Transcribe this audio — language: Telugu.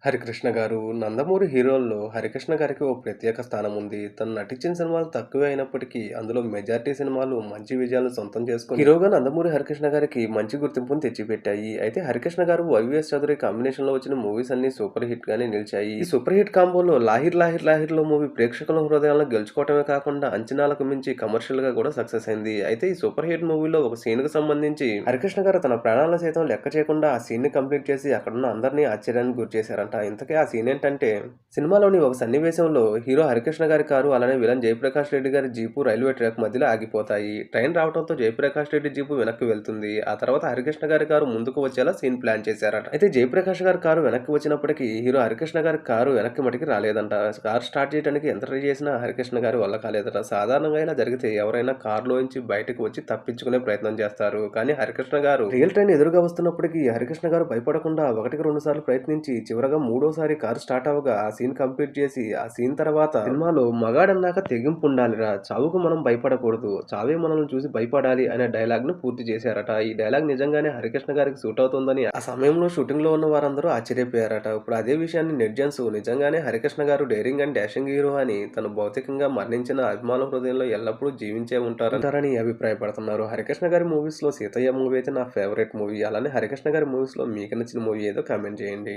హరికృష్ణ గారు 'నందమూరి' హీరోల్లో హరికృష్ణ గారికి ఓ ప్రత్యేక స్థానం ఉంది. తను నటించిన సినిమాలు తక్కువే అయినప్పటికీ అందులో మెజారిటీ సినిమాలు మంచి విజయాలను సొంతం చేసుకొని హీరోగా నందమూరి హరికృష్ణ గారికి మంచి గుర్తింపును తెచ్చిపెట్టాయి. అయితే హరికృష్ణ గారు, వైవీఎస్ చౌదరి కాంబినేషన్‌లో వచ్చిన మూవీస్ అన్నీ సూపర్ హిట్ గానే నిలిచాయి. ఈ సూపర్ హిట్ కాంబోలో 'లాహిర్ లాహిర్ లాహిర్‌లో' మూవీ ప్రేక్షకుల హృదయాలను గెలుచుకోవటమే కాకుండా అంచనాలకు మించి కమర్షియల్‌గా కూడా సక్సెస్ అయింది. అయితే ఈ సూపర్ హిట్ మూవీలో ఒక సీన్‌కి సంబంధించి హరికృష్ణ గారు తన ప్రాణాలను సైతం లెక్క చేయకుండా ఆ సీన్‌ని కంప్లీట్ చేసి అక్కడున్న అందరిని ఆశ్చర్యానికి గురిచేశారంట. ఇంతకీ ఆ సీన్ ఏంటంటే, సినిమాలోని ఒక సన్నివేశంలో హీరో హరికృష్ణ గారి కారు అలానే విలన్ జయప్రకాష్ రెడ్డి గారి జీపు రైల్వే ట్రాక్ మధ్యలో ఆగిపోతాయి. ట్రైన్ రావడంతో జయప్రకాష్ రెడ్డి జీపు వెనక్కి వెళ్తుంది. ఆ తర్వాత హరికృష్ణ గారి కారు ముందుకు వచ్చేలా సీన్ ప్లాన్ చేశారట. అయితే జయప్రకాష్ గారి కారు వెనక్కి వచ్చినప్పటికీ హీరో హరికృష్ణ గారి కారు వెనక్కి మటికి రాలేదంట. కారు స్టార్ట్ చేయడానికి ఎంత ట్రై చేసినా హరికృష్ణ గారి వల్ల కాలేదట. సాధారణంగా ఇలా జరిగితే ఎవరైనా కారులోంచి బయటకు వచ్చి తప్పించుకునే ప్రయత్నం చేస్తారు. కానీ హరికృష్ణ గారు రియల్ ట్రైన్ ఎదురుగా వస్తున్నప్పటికీ హరికృష్ణ గారు భయపడకుండా ఒకటికి రెండు సార్లు ప్రయత్నించి చివరగా మూడోసారి కారు స్టార్ట్ అవ్వగా ఆ సీన్ కంప్లీట్ చేసి, ఆ సీన్ తర్వాత సినిమాలో మగాడన్నాక తెగింపు ఉండాలిరా, చావుకు మనం భయపడకూడదు, చావే మనల్ని చూసి భయపడాలి అనే డైలాగ్ ను పూర్తి చేశారట. ఈ డైలాగ్ నిజంగానే హరికృష్ణ గారికి సూట్ అవుతుందని ఆ సమయంలో షూటింగ్ లో ఉన్న వారందరూ ఆశ్చర్యపోయారట. ఇప్పుడు అదే విషయాన్ని నెటిజన్స్ నిజంగానే హరికృష్ణ గారు డేరింగ్ అండ్ డాషింగ్ హీరో అని, తను భౌతికంగా మరణించిన అభిమానుల హృదయంలో ఎల్లప్పుడూ జీవించే ఉంటారని అభిప్రాయపడుతున్నారు. హరికృష్ణ గారి మూవీస్ లో సీతయ్య మూవీ అయితే నా ఫేవరెట్ మూవీ. అలానే హరికృష్ణ గారి మూవీస్ లో మీకు నచ్చిన మూవీ ఏదో కామెంట్ చేయండి.